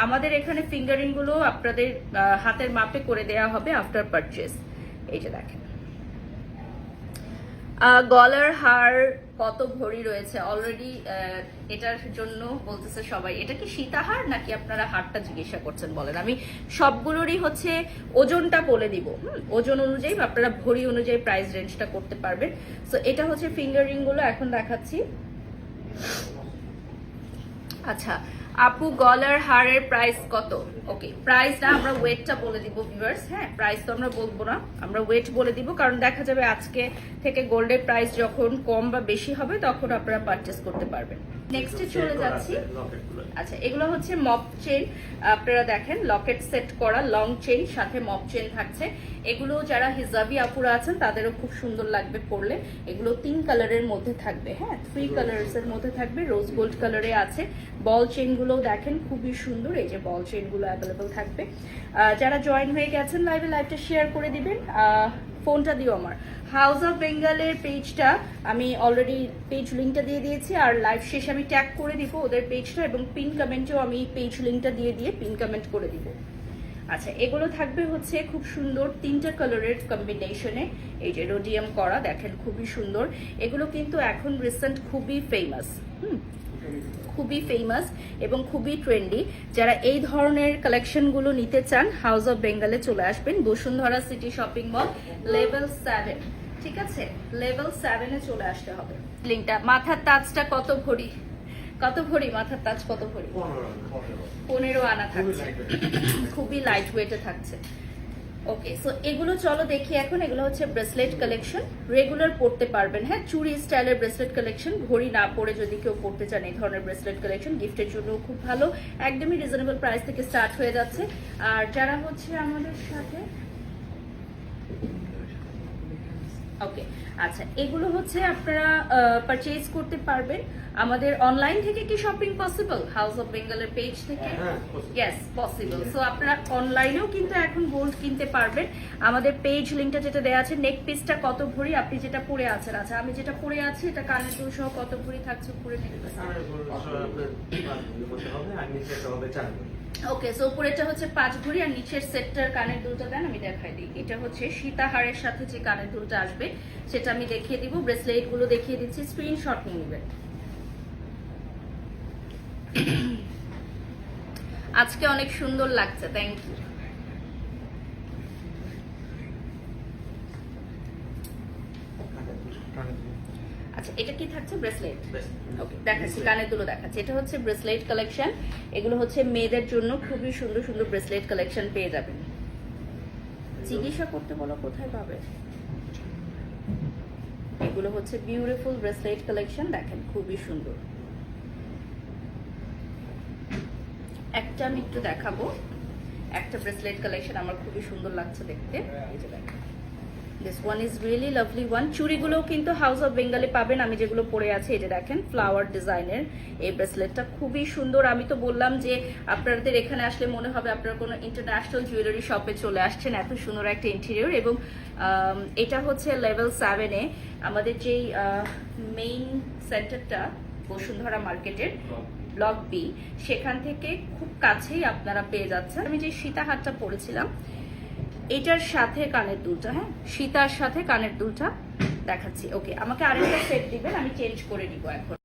আমাদের এখানে ফিঙ্গারিং গুলো আপনাদের হাতের মাপে করে দেয়া হবে আফটার পারচেজ। এই যে দেখেন গলার হার কত ভরি রয়েছে অলরেডি, এটার জন্য বলতেছে সবাই এটা কি সীতাহার নাকি আপনারা হারটা জিজ্ঞাসা করছেন বলেন। আমি সবগুলোরই হচ্ছে ওজনটা বলে দিব, ওজন অনুযায়ী আপনারা ভরি অনুযায়ী প্রাইস রেঞ্জটা করতে পারবেন। সো এটা হচ্ছে ফিঙ্গারিং গুলো এখন দেখাচ্ছি। আচ্ছা আপু গলার হারের প্রাইস কত? ওকে প্রাইস না, আমরা ওয়েটটা বলে দিব ভিউয়ার্স। হ্যাঁ প্রাইস তো আমরা বলবো না, আমরা ওয়েট বলে দিব, কারণ দেখা যাবে আজকে থেকে গোল্ডের প্রাইস যখন কম বা বেশি হবে তখন আপনারা পারচেস করতে পারবেন। নেক্সটে চলে যাচ্ছি। আচ্ছা এগুলো হচ্ছে মপ চেইন, আপনারা দেখেন লকেট সেট করা লং চেইন সাথে মপ চেইন থাকছে। এগুলো যারা হিজাবি আপুরা আছেন তাদেরও খুব সুন্দর লাগবে পরলে। এগুলো 3 কালারের মধ্যে থাকবে, হ্যাঁ 3 কালার্স এর মধ্যে থাকবে, রোজ গোল্ড কালারে আছে। বল চেইন গুলো দেখেন খুবই সুন্দর, এই যে বল চেইন গুলো অ্যাভেলেবল থাকবে। যারা জয়েন হয়ে গেছেন লাইভটা শেয়ার করে দিবেন, ফোনটা দিও আমার। হাউস অফ বেঙ্গলের পেজটা আমি অলরেডি পেজ লিঙ্কটা দিয়ে দিয়েছি, আর লাইভ শেষে আমি ট্যাগ করে দিব ওদের পেজটা, এবং পিন কমেন্টেও আমি পেজ লিঙ্কটা দিয়ে পিন কমেন্ট করে দিব। আচ্ছা এগুলো থাকবে হচ্ছে খুব সুন্দর 3টা কালারের কম্বিনেশনে, এই যে রোডিয়াম করা দেখেন খুবই সুন্দর। এগুলো কিন্তু এখন রিসেন্ট খুবই ফেমাস, খুবই ফেমাস এবং খুবই ট্রেন্ডি। যারা এই ধরনের কালেকশনগুলো নিতে চান হাউস অফ বেঙ্গলে চলে আসবেন, Bashundhara city shopping mall level 7, ঠিক আছে লেভেল 7-এ চলে আসতে হবে। লিঙ্কটা মাথার তাজটা কত ভরি, কত ভরি মাথার তাজ কত ভরি? 15 আনা থাকছে, খুবই লাইট ওয়েটে থাকছে। ওকে সো এগুলো চলো দেখি এখন। এগুলো হচ্ছে ব্রেসলেট কালেকশন, রেগুলার পরতে পারবেন, হ্যাঁ চুড়ি স্টাইলের ব্রেসলেট কালেকশন। ঘড়ি না পরে যদি কেউ পরতে চান এই ধরনের ব্রেসলেট কালেকশন গিফটের জন্য খুব ভালো, একদমই রিজনেবল প্রাইস থেকে স্টার্ট হয়ে যাচ্ছে। আর যারা হচ্ছে আমাদের সাথে ওকে আচ্ছা এগুলো হচ্ছে আপনারা পারচেজ করতে পারবেন আমাদের অনলাইন থেকে। কি শপিং পসিবল হাউস অফ বেঙ্গলের পেজ থেকে? Yes possible. সো আপনারা অনলাইনেও কিন্তু এখন গোল্ড কিনতে পারবেন। আমাদের পেজ লিঙ্কটা যেটা দেওয়া আছে, নেক পিসটা কত ভরি আপনি যেটা পরে আছেন? আচ্ছা আমি যেটা পরে আছি এটা কানের দুল সহ কত ভরি থাকছে পুরো নেক পিস? ওকে সো উপরেটা হচ্ছে 5 ভরি আর নিচের সেটটার কানের দুলটা দেন আমি দেখাই দিই। এটা হচ্ছে সীতাহারের সাথে যে কানের দুলটা আসবে সেটা আমি দেখিয়ে দিব, ব্রেসলেট গুলো দেখিয়ে দিচ্ছি, স্ক্রিনশট নিয়ে নেবেন। আজকে অনেক সুন্দর লাগছে, থ্যাংক ইউ। আচ্ছা এটা কি থাকছে? ব্রেসলেট। ওকে দেখাচ্ছি, কানের দুলো দেখাচ্ছি। এটা হচ্ছে ব্রেসলেট কালেকশন, এগুলো হচ্ছে মেয়েদের জন্য খুবই সুন্দর সুন্দর ব্রেসলেট কালেকশন পেয়ে যাবেন। জিজ্ঞাসা করতে বলো কোথায় পাবে। এগুলো হচ্ছে বিউটিফুল ব্রেসলেট কালেকশন, দেখেন খুবই সুন্দর। একটা আমি একটু দেখাবো, একটা ব্রেসলেট কালেকশন আমার খুবই সুন্দর লাগছে দেখতে, এই যে দেখেন this one is really lovely one. চুড়িগুলোও কিন্তু হাউস অফ বেঙ্গলে পাবেন, আমি যেগুলো পরে আছি এই যে দেখেন ফ্লাওয়ার ডিজাইনের এই ব্রেসলেটটা খুবই সুন্দর। আমি তো বললাম যে আপনাদের এখানে আসলে মনে হবে আপনারা কোনো ইন্টারন্যাশনাল জুয়েলারি শপে চলে আসছেন, এত সুন্দর একটা ইন্টেরিয়র। এবং এটা হচ্ছে লেভেল 7-এ আমাদের যেই মেইন সেন্টারটা বসুন্ধরা মার্কেটের ব্লক বি, সেখান থেকে খুব কাছেই আপনারা পেয়ে যাচ্ছেন। আমি যে সীতাহারটা পরেছিলাম এটার সাথে কানের দুলটা, হ্যাঁ সীতার সাথে কানের দুলটা দেখাচ্ছি। ওকে আমাকে আরেকটা সেট দিবেন, আমি চেঞ্জ করে নিব এখন।